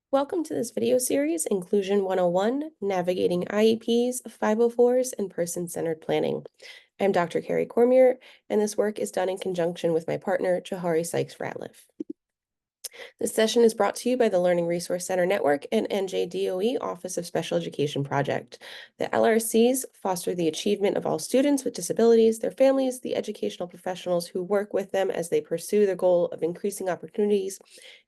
Welcome to this video series, Inclusion 101, Navigating IEPs, 504s, and Person-Centered Planning. I'm Dr. Carrie Cormier, and this work is done in conjunction with my partner, Johari Sykes-Ratliff. This session is brought to you by the Learning Resource Center Network and NJDOE Office of Special Education Project. The LRCs foster the achievement of all students with disabilities, their families, the educational professionals who work with them as they pursue their goal of increasing opportunities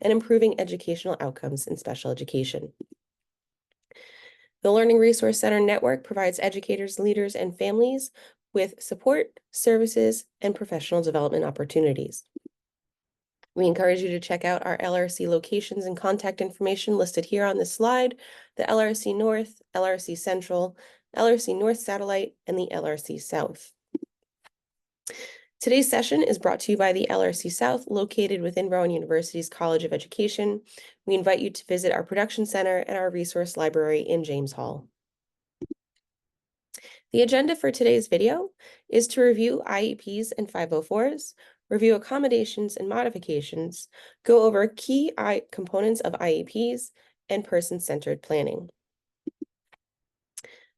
and improving educational outcomes in special education. The Learning Resource Center Network provides educators, leaders, and families with support, services, and professional development opportunities. We encourage you to check out our LRC locations and contact information listed here on this slide, the LRC North, LRC Central, LRC North Satellite, and the LRC South. Today's session is brought to you by the LRC-South, located within Rowan University's College of Education. We invite you to visit our production center and our resource library in James Hall. The agenda for today's video is to review IEPs and 504s, review accommodations and modifications, go over key components of IEPs, and person-centered planning.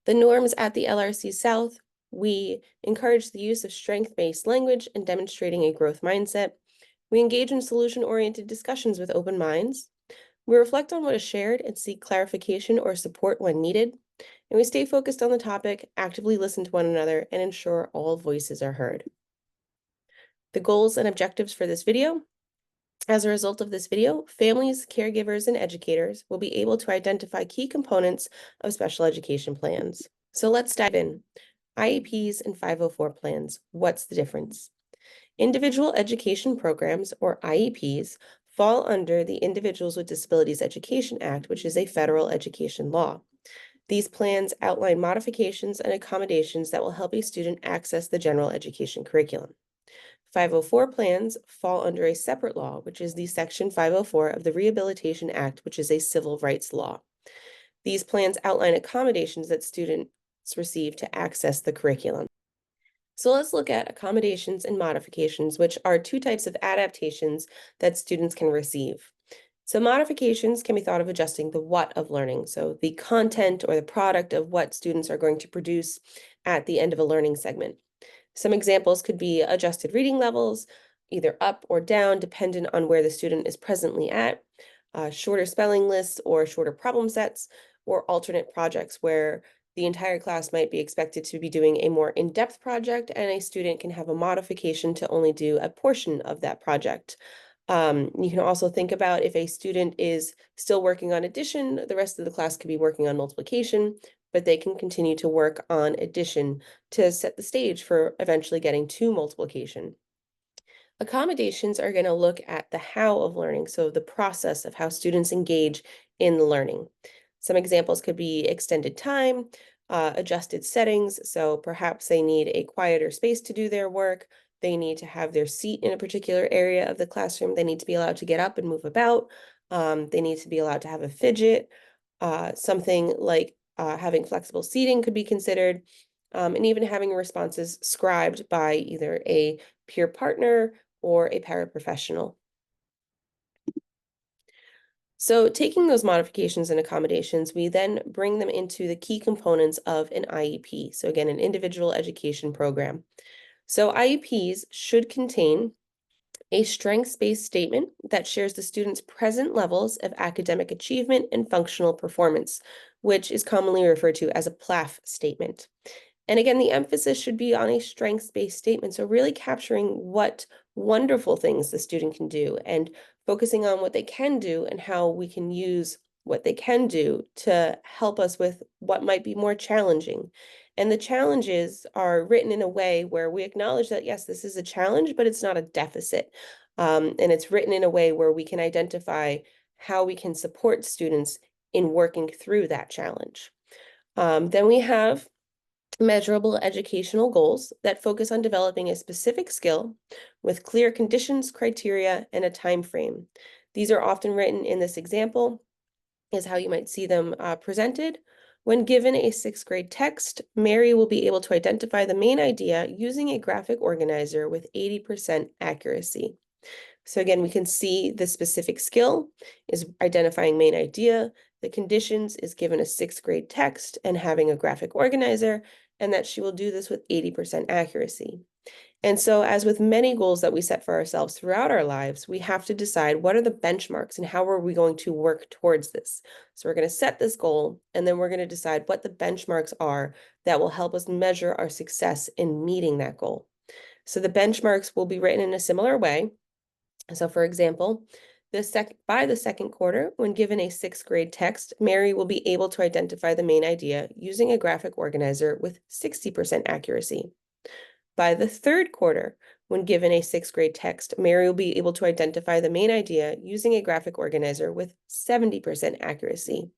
The norms at the LRC-South: we encourage the use of strength-based language and demonstrating a growth mindset. We engage in solution-oriented discussions with open minds. We reflect on what is shared and seek clarification or support when needed. And we stay focused on the topic, actively listen to one another, and ensure all voices are heard. The goals and objectives for this video: as a result of this video, families, caregivers, and educators will be able to identify key components of special education plans. So let's dive in. IEPs and 504 plans, what's the difference? Individual education programs, or IEPs, fall under the Individuals with Disabilities Education Act, which is a federal education law. These plans outline modifications and accommodations that will help a student access the general education curriculum. 504 plans fall under a separate law, which is the Section 504 of the Rehabilitation Act, which is a civil rights law. These plans outline accommodations that students receive to access the curriculum. So let's look at accommodations and modifications, which are two types of adaptations that students can receive. So modifications can be thought of adjusting the what of learning, so the content or the product of what students are going to produce at the end of a learning segment. Some examples could be adjusted reading levels, either up or down, dependent on where the student is presently at, shorter spelling lists or shorter problem sets, or alternate projects where the entire class might be expected to be doing a more in-depth project and a student can have a modification to only do a portion of that project. You can also think about if a student is still working on addition, the rest of the class could be working on multiplication, but they can continue to work on addition to set the stage for eventually getting to multiplication. Accommodations are going to look at the how of learning, so the process of how students engage in the learning. Some examples could be extended time, adjusted settings, so perhaps they need a quieter space to do their work. They need to have their seat in a particular area of the classroom. They need to be allowed to get up and move about. They need to be allowed to have a fidget. Something like having flexible seating could be considered, and even having responses scribed by either a peer partner or a paraprofessional. So taking those modifications and accommodations, we then bring them into the key components of an IEP. So again, an individual education program. So IEPs should contain a strengths-based statement that shares the student's present levels of academic achievement and functional performance, which is commonly referred to as a PLAF statement. And again, the emphasis should be on a strengths-based statement, so really capturing what wonderful things the student can do and focusing on what they can do and how we can use what they can do to help us with what might be more challenging. And the challenges are written in a way where we acknowledge that, yes, this is a challenge, but it's not a deficit. And it's written in a way where we can identify how we can support students in working through that challenge. Then we have measurable educational goals that focus on developing a specific skill with clear conditions, criteria, and a time frame. These are often written in this example, is how you might see them presented. When given a 6th grade text, Mary will be able to identify the main idea using a graphic organizer with 80% accuracy. So again, we can see the specific skill is identifying main idea. The conditions is given a 6th grade text and having a graphic organizer, and that she will do this with 80% accuracy. And so, as with many goals that we set for ourselves throughout our lives, we have to decide what are the benchmarks and how are we going to work towards this. So we're going to set this goal, and then we're going to decide what the benchmarks are that will help us measure our success in meeting that goal. So the benchmarks will be written in a similar way. So for example, by the second quarter, when given a 6th grade text, Mary will be able to identify the main idea using a graphic organizer with 60% accuracy. By the third quarter, when given a 6th grade text, Mary will be able to identify the main idea using a graphic organizer with 70% accuracy.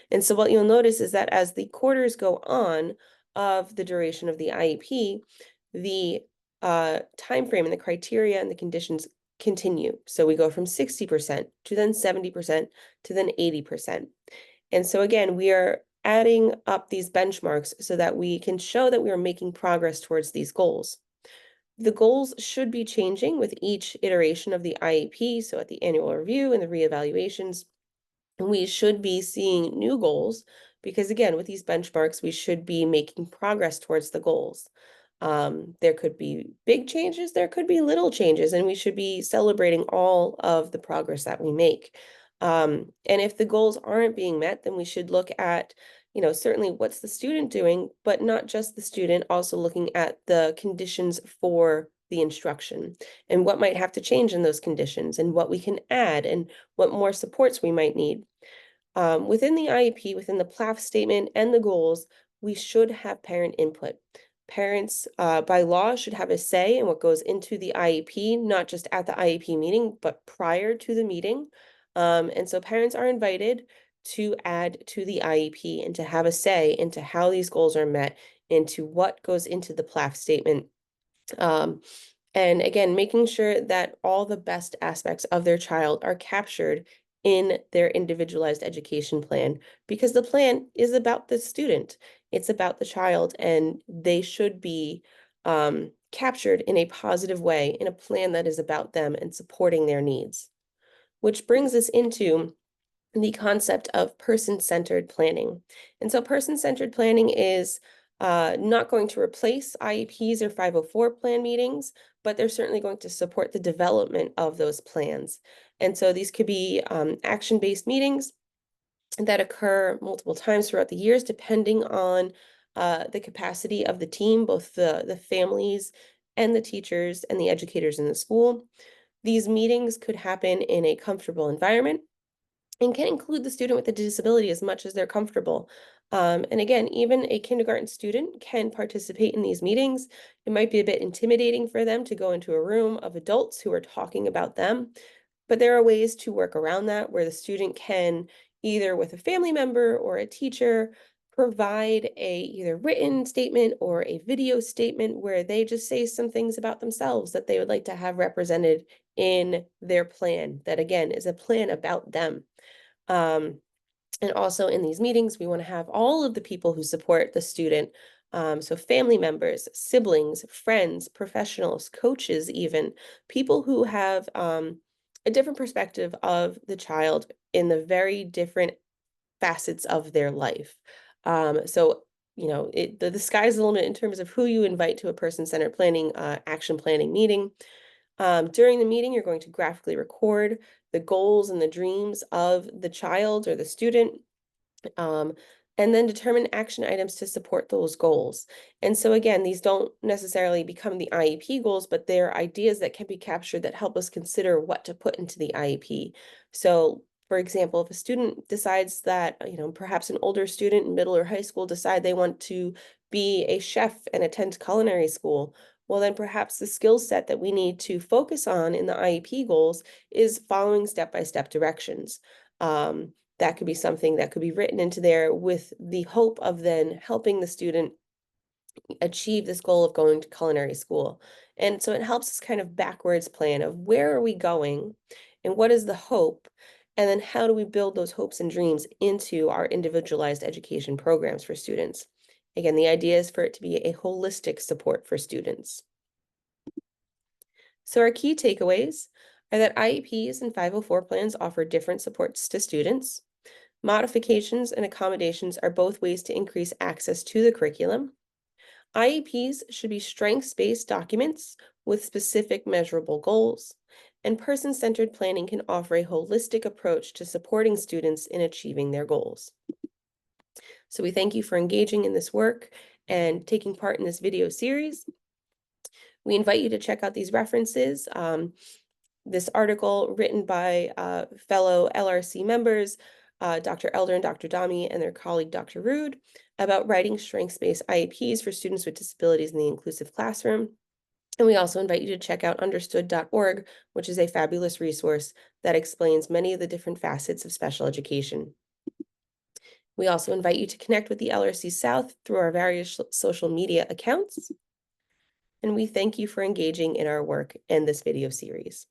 And so what you'll notice is that as the quarters go on of the duration of the IEP, the time frame and the criteria and the conditions continue. So we go from 60% to then 70% to then 80%. And so again, we are adding up these benchmarks so that we can show that we are making progress towards these goals. The goals should be changing with each iteration of the IEP, so at the annual review and the reevaluations, we should be seeing new goals because again, with these benchmarks, we should be making progress towards the goals. There could be big changes, there could be little changes, and we should be celebrating all of the progress that we make. And if the goals aren't being met, then we should look at, certainly what's the student doing, but not just the student, also looking at the conditions for the instruction and what might have to change in those conditions and what we can add and what more supports we might need. Within the IEP, within the PLAF statement and the goals, we should have parent input. Parents, by law, should have a say in what goes into the IEP, not just at the IEP meeting, but prior to the meeting. And so parents are invited to add to the IEP and to have a say into how these goals are met, into what goes into the PLAF statement. And again, making sure that all the best aspects of their child are captured in their individualized education plan, because the plan is about the student, it's about the child, and they should be captured in a positive way in a plan that is about them and supporting their needs. Which brings us into the concept of person-centered planning. And so person-centered planning is not going to replace IEPs or 504 plan meetings, but they're certainly going to support the development of those plans. And so these could be action-based meetings that occur multiple times throughout the years, depending on the capacity of the team, both the families and the teachers and the educators in the school. These meetings could happen in a comfortable environment and can include the student with a disability as much as they're comfortable. And again, even a kindergarten student can participate in these meetings. It might be a bit intimidating for them to go into a room of adults who are talking about them, but there are ways to work around that where the student can, either with a family member or a teacher, provide a either written statement or a video statement where they just say some things about themselves that they would like to have represented in their plan, that again is a plan about them. And also in these meetings, we want to have all of the people who support the student. So family members, siblings, friends, professionals, coaches, even people who have a different perspective of the child in the very different facets of their life. So, the sky's the limit in terms of who you invite to a person-centered planning, action planning meeting. During the meeting, you're going to graphically record the goals and the dreams of the child or the student, and then determine action items to support those goals. And so again, these don't necessarily become the IEP goals, but they're ideas that can be captured that help us consider what to put into the IEP. So for example, if a student decides that, perhaps an older student in middle or high school decide they want to be a chef and attend culinary school, well, then perhaps the skill set that we need to focus on in the IEP goals is following step-by-step directions. That could be something that could be written into there with the hope of then helping the student achieve this goal of going to culinary school. And so it helps us kind of backwards plan of where are we going and what is the hope, and then how do we build those hopes and dreams into our individualized education programs for students. Again, the idea is for it to be a holistic support for students. So our key takeaways are that IEPs and 504 plans offer different supports to students. Modifications and accommodations are both ways to increase access to the curriculum. IEPs should be strengths-based documents with specific measurable goals, and person-centered planning can offer a holistic approach to supporting students in achieving their goals. So we thank you for engaging in this work and taking part in this video series. We invite you to check out these references. This article written by fellow LRC members, Dr. Elder and Dr. Dami, and their colleague, Dr. Rude, about writing strengths-based IEPs for students with disabilities in the inclusive classroom. And we also invite you to check out understood.org, which is a fabulous resource that explains many of the different facets of special education. We also invite you to connect with the LRC-South through our various social media accounts. And we thank you for engaging in our work in this video series.